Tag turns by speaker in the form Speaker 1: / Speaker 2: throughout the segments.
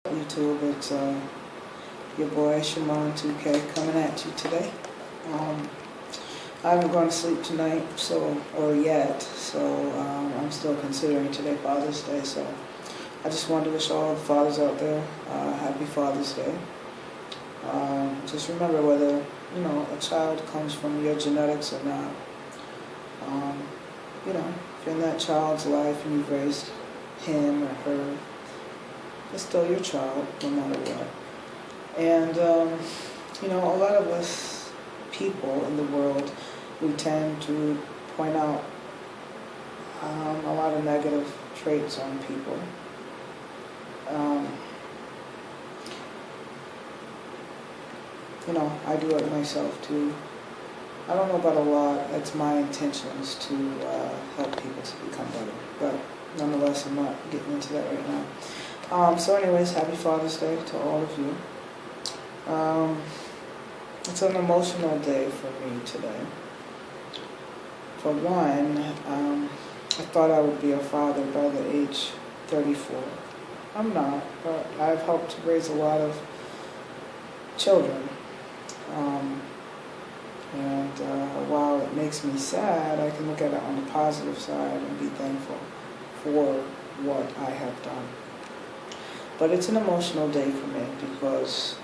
Speaker 1: YouTube, it's your boy Shimon 2K coming at you today. I haven't gone to sleep tonight, or yet, so I'm still considering today Father's Day. So I just wanted to wish all the fathers out there happy Father's Day. Just remember, whether a child comes from your genetics or not, if you're in that child's life and you've raised him or her, it's still your child, no matter what. And, a lot of us people in the world, we tend to point out a lot of negative traits on people. I do it myself too. I don't know about a lot. It's my intentions to help people to become better. But nonetheless, I'm not getting into that right now. So anyways, happy Father's Day to all of you. It's an emotional day for me today. For one, I thought I would be a father by the age 34. I'm not, but I've helped raise a lot of children. While it makes me sad, I can look at it on the positive side and be thankful for what I have done. But it's an emotional day for me because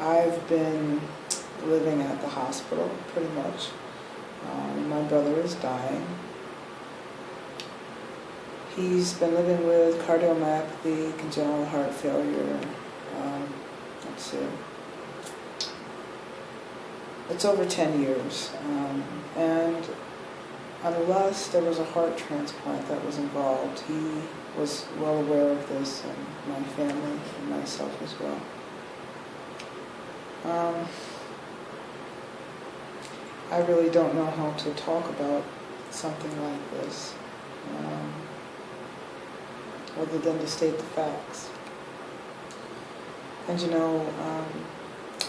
Speaker 1: I've been living at the hospital pretty much. My brother is dying. He's been living with cardiomyopathy, congenital heart failure. Let's see. It's over 10 years. And unless there was a heart transplant that was involved, he was well aware of this, and my family and myself as well. I really don't know how to talk about something like this, other than to state the facts. And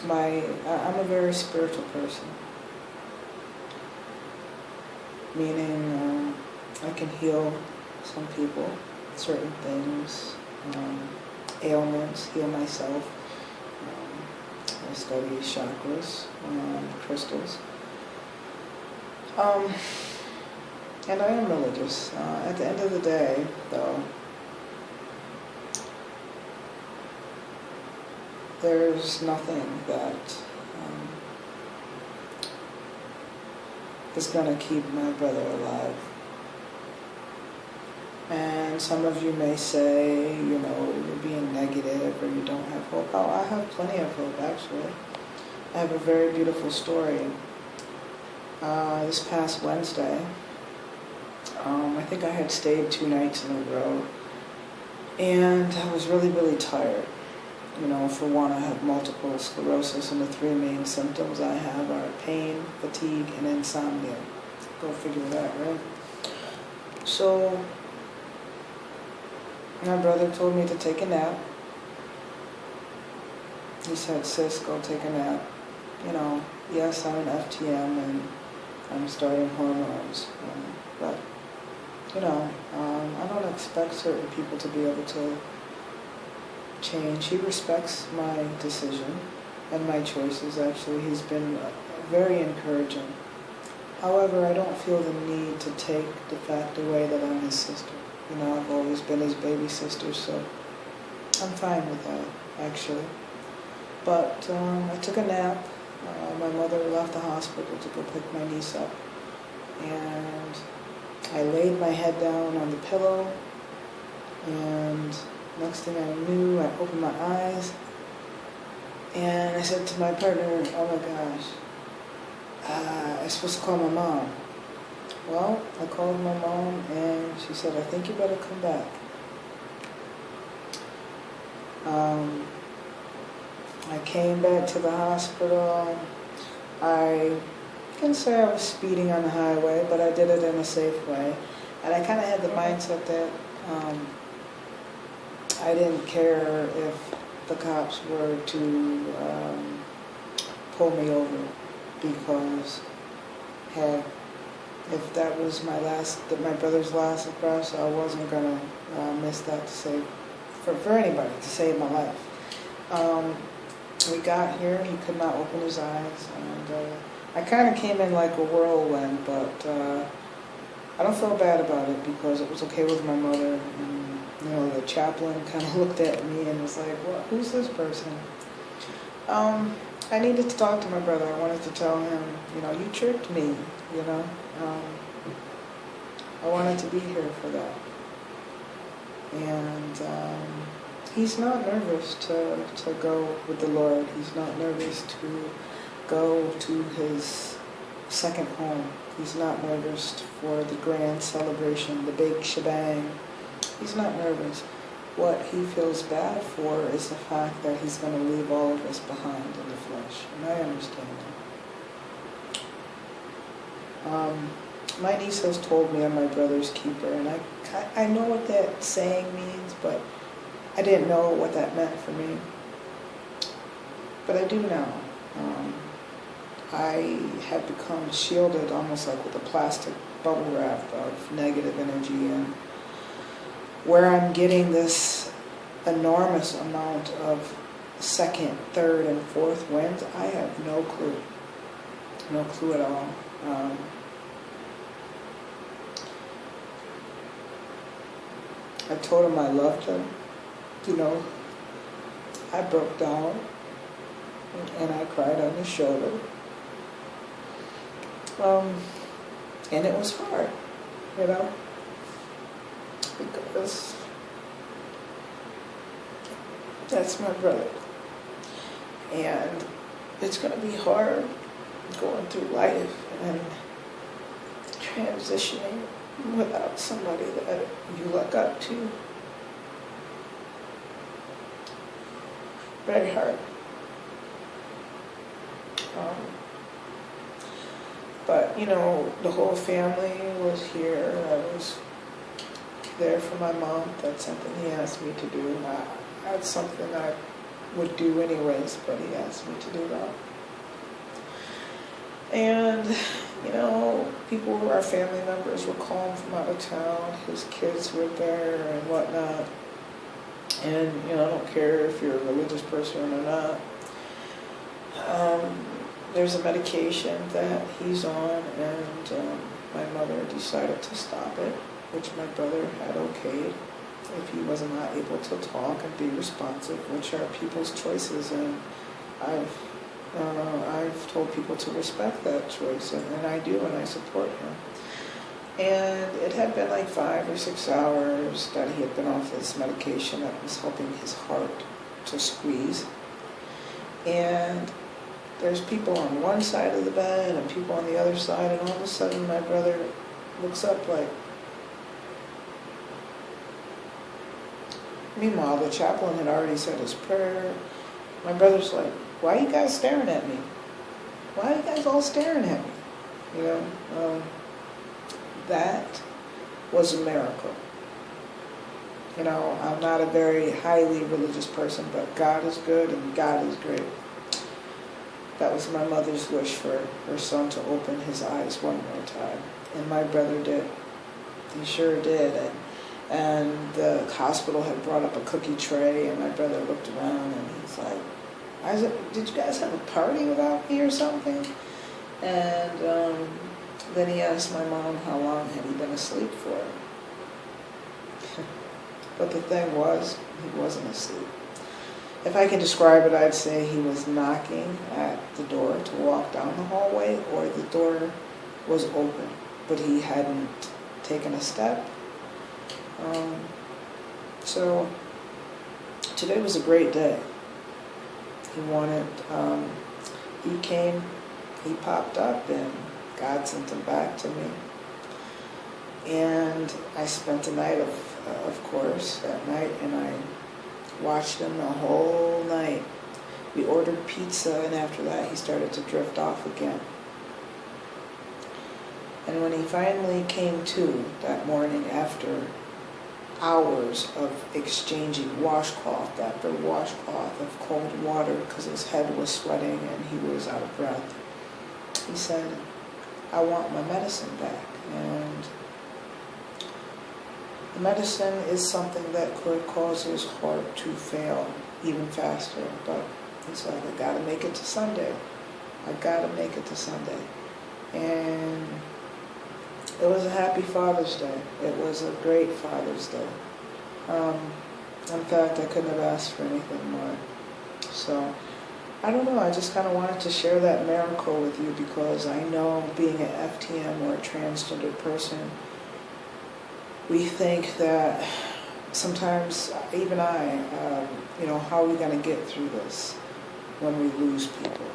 Speaker 1: I'm a very spiritual person, meaning I can heal some people, certain things, ailments, heal myself. I study chakras, crystals. And I am religious. At the end of the day, though, there's nothing that is going to keep my brother alive. And some of you may say, you're being negative or you don't have hope. Oh, I have plenty of hope, actually. I have a very beautiful story. This past Wednesday, I think I had stayed 2 nights in a row, and I was really, really tired. For one, I have multiple sclerosis, and the 3 main symptoms I have are pain, fatigue, and insomnia. Go figure that, right? So my brother told me to take a nap. He said, "Sis, go take a nap." Yes, I'm an FTM and I'm starting hormones. But, I don't expect certain people to be able to change. He respects my decision and my choices, actually. He's been very encouraging. However, I don't feel the need to take the fact away that I'm his sister. I've always been his baby sister, so I'm fine with that, actually. But I took a nap. My mother left the hospital to go pick my niece up. And I laid my head down on the pillow, and next thing I knew, I opened my eyes, and I said to my partner, "Oh my gosh, I'm supposed to call my mom." Well, I called my mom, and she said, "I think you better come back." I came back to the hospital. I can say I was speeding on the highway, but I did it in a safe way. And I kind of had the mindset that I didn't care if the cops were to pull me over because, hey, if that was my brother's last breath, so I wasn't gonna miss that to save for anybody, to save my life. We got here, he could not open his eyes, and I kind of came in like a whirlwind, but I don't feel bad about it because it was okay with my mother, and the chaplain kind of looked at me and was like, "Well, who's this person?" I needed to talk to my brother. I wanted to tell him, you tricked me, I wanted to be here for that. And he's not nervous to go with the Lord. He's not nervous to go to his second home. He's not nervous for the grand celebration, the big shebang. He's not nervous. What he feels bad for is the fact that he's going to leave all of us behind in the flesh. And I understand that. My niece has told me I'm my brother's keeper, and I know what that saying means, but I didn't know what that meant for me. But I do now. I have become shielded almost like with a plastic bubble wrap of negative energy, and where I'm getting this enormous amount of second, third, and fourth winds, I have no clue. No clue at all. I told him I loved him. I broke down and I cried on his shoulder. And it was hard, because that's my brother. And it's going to be hard going through life and transitioning without somebody that you look up to. Very hard. But, the whole family was here. I was there for my mom. That's something he asked me to do. That's something I would do anyways, but he asked me to do that. And, people, our family members were calling from out of town. His kids were there and whatnot. And, I don't care if you're a religious person or not. There's a medication that he's on, and my mother decided to stop it, which my brother had okayed if he was not able to talk and be responsive, which are people's choices, and I've told people to respect that choice, and I do, and I support him. And it had been like 5 or 6 hours that he had been off this medication that was helping his heart to squeeze. And there's people on one side of the bed and people on the other side, and all of a sudden my brother looks up like... Meanwhile, the chaplain had already said his prayer. My brother's like, "Why are you guys staring at me? Why are you guys all staring at me?" That was a miracle. I'm not a very highly religious person, but God is good and God is great. That was my mother's wish for her son to open his eyes one more time. And my brother did. He sure did. And the hospital had brought up a cookie tray, and my brother looked around and he's like, "Did you guys have a party without me or something?" And then he asked my mom how long had he been asleep for. But the thing was, he wasn't asleep. If I could describe it, I'd say he was knocking at the door to walk down the hallway, or the door was open, but he hadn't taken a step. So today was a great day. He came, he popped up, and God sent him back to me. And I spent the night, of course, that night, and I watched him the whole night. We ordered pizza, and after that he started to drift off again. And when he finally came to that morning, after hours of exchanging washcloth after washcloth of cold water because his head was sweating and he was out of breath, he said, "I want my medicine back." And the medicine is something that could cause his heart to fail even faster. But he's like, I gotta make it to Sunday. I gotta make it to Sunday. And it was a happy Father's Day. It was a great Father's Day. In fact, I couldn't have asked for anything more. So, I don't know, I just kind of wanted to share that miracle with you because I know being an FTM or a transgender person, we think that sometimes, even I, how are we going to get through this when we lose people?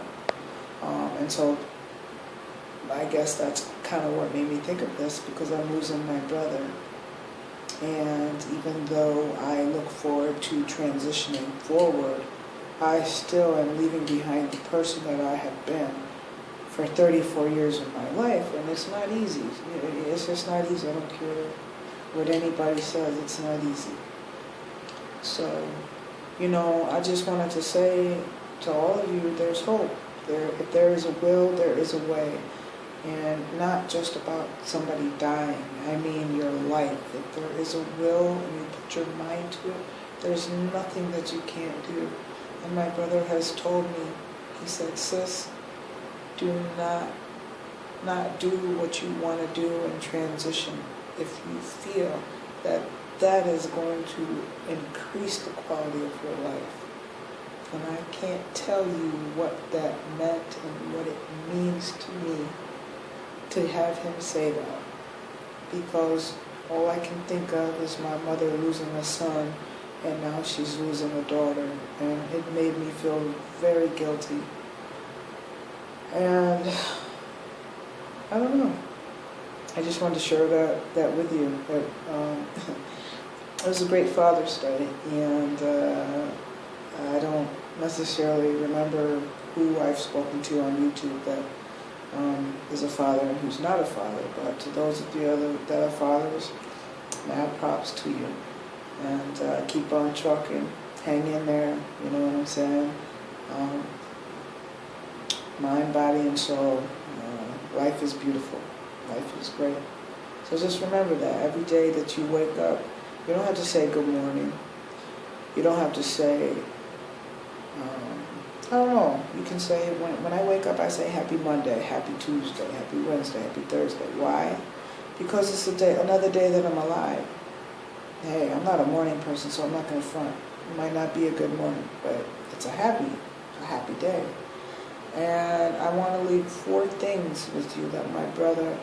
Speaker 1: And so I guess that's kind of what made me think of this, because I'm losing my brother. And even though I look forward to transitioning forward, I still am leaving behind the person that I have been for 34 years of my life, and it's not easy. It's just not easy. I don't care what anybody says, it's not easy. So, I just wanted to say to all of you, there's hope. If there is a will, there is a way. And not just about somebody dying. I mean your life. If there is a will and you put your mind to it, there's nothing that you can't do. And my brother has told me, he said, sis, do not do what you want to do in transition if you feel that that is going to increase the quality of your life. And I can't tell you what that meant and what it means to me to have him say that. Because all I can think of is my mother losing a son, and now she's losing a daughter. And it made me feel very guilty. And I don't know. I just wanted to share that with you. It was a great Father's Day, and I don't necessarily remember who I've spoken to on YouTube that is a father and who's not a father, but to those of you that are fathers, mad props to you. And keep on trucking, hang in there, you know what I'm saying? Mind, body, and soul. Life is beautiful. Life is great. So just remember that every day that you wake up, you don't have to say good morning. You don't have to say, I don't know, you can say, when I wake up, I say happy Monday, happy Tuesday, happy Wednesday, happy Thursday. Why? Because it's another day that I'm alive. Hey, I'm not a morning person, so I'm not going to front. It might not be a good morning, but it's a happy day. And I want to leave 4 things with you that my brother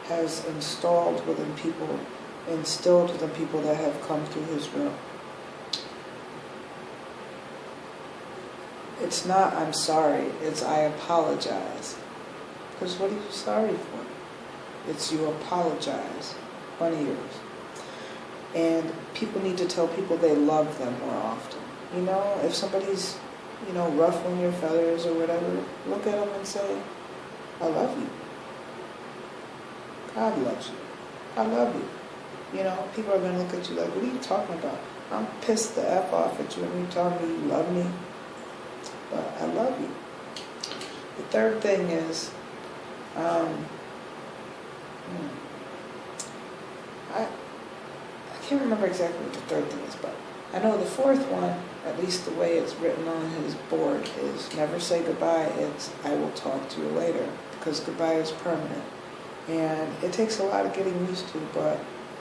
Speaker 1: has instilled within people that have come through his room. It's not I'm sorry, it's I apologize. Because what are you sorry for? It's you apologize. One of yours. And people need to tell people they love them more often. If somebody's, ruffling your feathers or whatever, look at them and say, I love you. God loves you. I love you. People are going to look at you like, what are you talking about? I'm pissed the F off at you and you tell me you love me. But I love you. The third thing is, I can't remember exactly what the third thing is, but I know the fourth one, at least the way it's written on his board, is never say goodbye, it's I will talk to you later, because goodbye is permanent. And it takes a lot of getting used to, but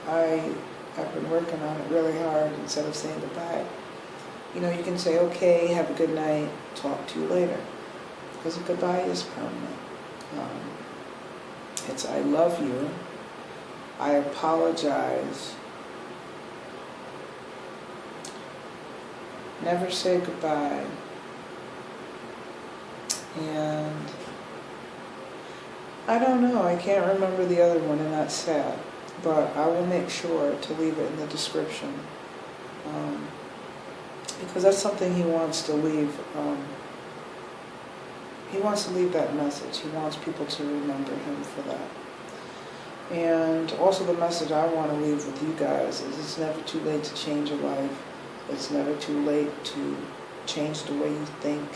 Speaker 1: I have been working on it really hard. Instead of saying goodbye, you can say, okay, have a good night, talk to you later, because a goodbye is permanent. It's I love you, I apologize, never say goodbye, and I don't know, I can't remember the other one, and that's sad, but I will make sure to leave it in the description, because that's something he wants to leave. He wants to leave that message. He wants people to remember him for that. And also the message I want to leave with you guys is it's never too late to change your life. It's never too late to change the way you think.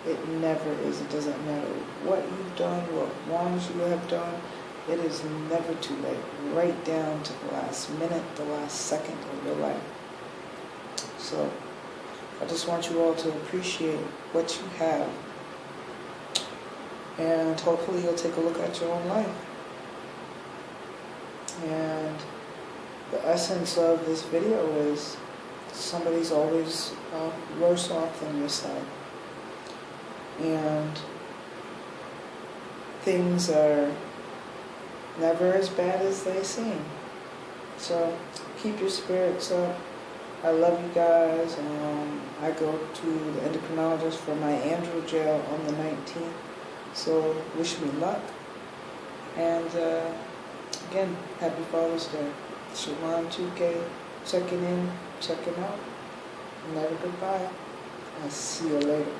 Speaker 1: It never is. It doesn't matter what you've done, what wrongs you have done. It is never too late, right down to the last minute, the last second of your life. So I just want you all to appreciate what you have, and hopefully you'll take a look at your own life. And the essence of this video is somebody's always worse off than yourself. And things are never as bad as they seem. So keep your spirits up. I love you guys. I go to the endocrinologist for my androgel on the 19th. So wish me luck. And again, happy Father's Day. Shalom 2K, checking in, checking out. Never goodbye. I'll see you later.